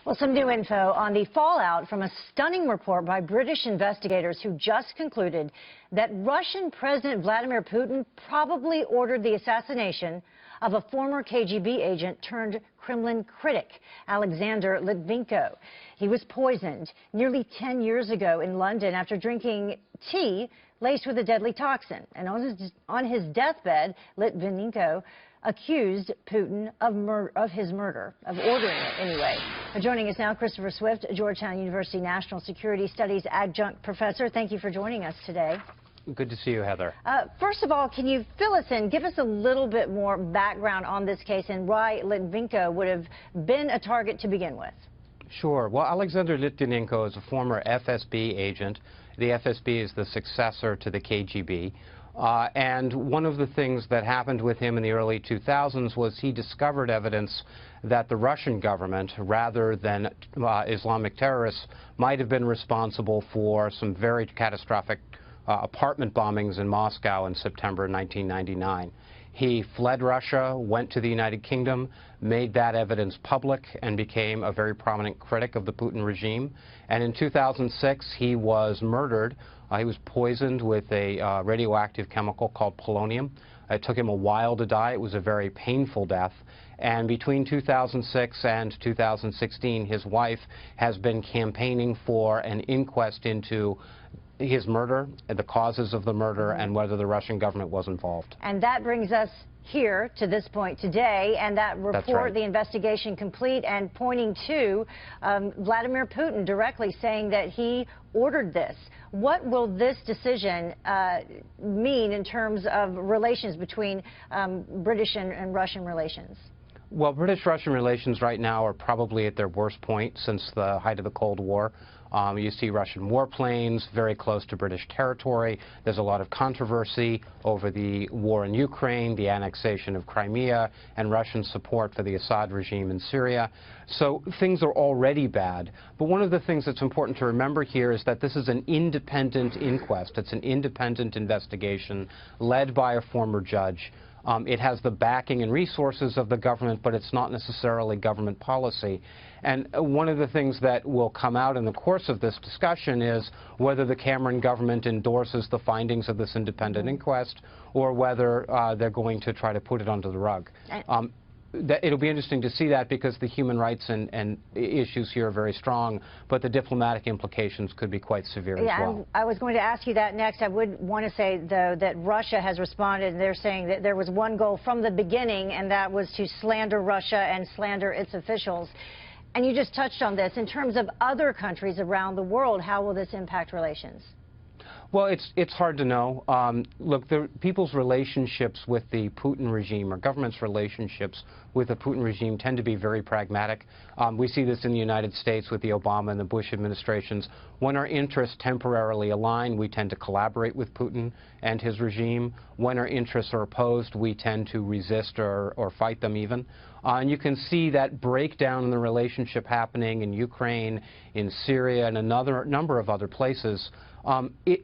Well, some new info on the fallout from a stunning report by British investigators who just concluded that Russian President Vladimir Putin probably ordered the assassination of a former KGB agent turned Kremlin critic, Alexander Litvinenko. He was poisoned nearly 10 years ago in London after drinking tea laced with a deadly toxin. And on his deathbed, Litvinenko accused Putin of his murder, of ordering it anyway. Joining us now, Christopher Swift, Georgetown University National Security Studies adjunct professor. Thank you for joining us today. Good to see you, Heather. First of all, can you fill us in, give us a little bit more background on this case and why Litvinenko would have been a target to begin with? Sure. Well, Alexander Litvinenko is a former FSB agent. The FSB is the successor to the KGB. And one of the things that happened with him in the early 2000s was he discovered evidence that the Russian government, rather than Islamic terrorists, might have been responsible for some very catastrophic apartment bombings in Moscow in September 1999. He fled Russia, went to the United Kingdom, made that evidence public, and became a very prominent critic of the Putin regime. And in 2006, he was murdered. He was poisoned with a radioactive chemical called polonium. It took him a while to die. It was a very painful death. And between 2006 and 2016, his wife has been campaigning for an inquest into his murder, the causes of the murder, and whether the Russian government was involved. And that brings us here to this point today, and that report, That's right. The investigation complete and pointing to Vladimir Putin directly saying that he ordered this. What will this decision mean in terms of relations between British and Russian relations? Well, British-Russian relations right now are probably at their worst point since the height of the Cold War. You see Russian warplanes very close to British territory. There's a lot of controversy over the war in Ukraine, the annexation of Crimea, and Russian support for the Assad regime in Syria. So things are already bad. But one of the things that's important to remember here is that this is an independent inquest. It's an independent investigation led by a former judge. It has the backing and resources of the government, but it's not necessarily government policy. And one of the things that will come out in the course of this discussion is whether the Cameron government endorses the findings of this independent inquest or whether they're going to try to put it under the rug. It'll be interesting to see that because the human rights and issues here are very strong, but the diplomatic implications could be quite severe as well. I was going to ask you that next. I would want to say, though, that Russia has responded. They're saying that there was one goal from the beginning, and that was to slander Russia and slander its officials. And you just touched on this. In terms of other countries around the world, how will this impact relations? Well, it's hard to know. Look, people's relationships with the Putin regime, or government's relationships with the Putin regime, tend to be very pragmatic. We see this in the United States with the Obama and the Bush administrations. When our interests temporarily align, we tend to collaborate with Putin and his regime. When our interests are opposed, we tend to resist or fight them even. And you can see that breakdown in the relationship happening in Ukraine, in Syria, and another number of other places.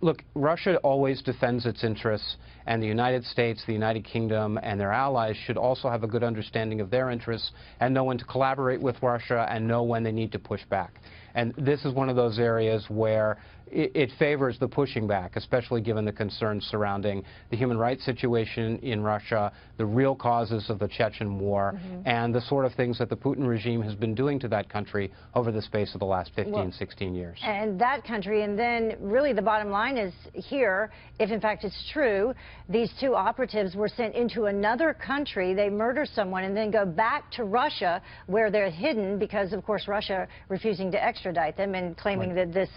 Look, Russia always defends its interests, and the United States, the United Kingdom, and their allies should also have a good understanding of their interests and know when to collaborate with Russia and know when they need to push back. And this is one of those areas where it favors the pushing back, especially given the concerns surrounding the human rights situation in Russia, the real causes of the Chechen war, and the sort of things that the Putin regime has been doing to that country over the space of the last 15, 16 years. And that country, and then really the bottom line is here, if in fact it's true, these two operatives were sent into another country, they murder someone, and then go back to Russia where they're hidden because, of course, Russia refusing to extradite them and claiming that this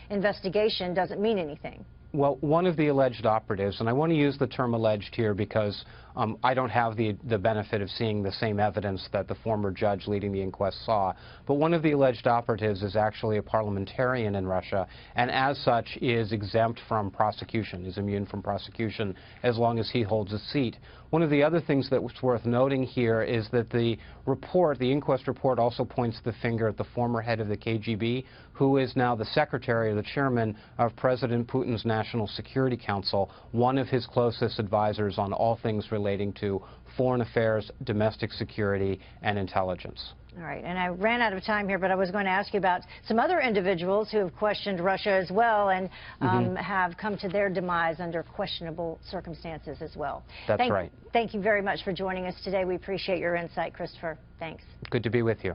investigation doesn't mean anything. Well, one of the alleged operatives, and I want to use the term alleged here because I don't have the benefit of seeing the same evidence that the former judge leading the inquest saw, but one of the alleged operatives is actually a parliamentarian in Russia, and as such is exempt from prosecution, is immune from prosecution as long as he holds a seat. One of the other things that's worth noting here is that the report, the inquest report, also points the finger at the former head of the KGB, who is now the secretary or the chairman of President Putin's National Security Council, one of his closest advisors on all things relating to foreign affairs, domestic security, and intelligence. All right, and I ran out of time here, but I was going to ask you about some other individuals who have questioned Russia as well and have come to their demise under questionable circumstances as well. That's right. Thank you very much for joining us today. We appreciate your insight, Christopher. Thanks. Good to be with you.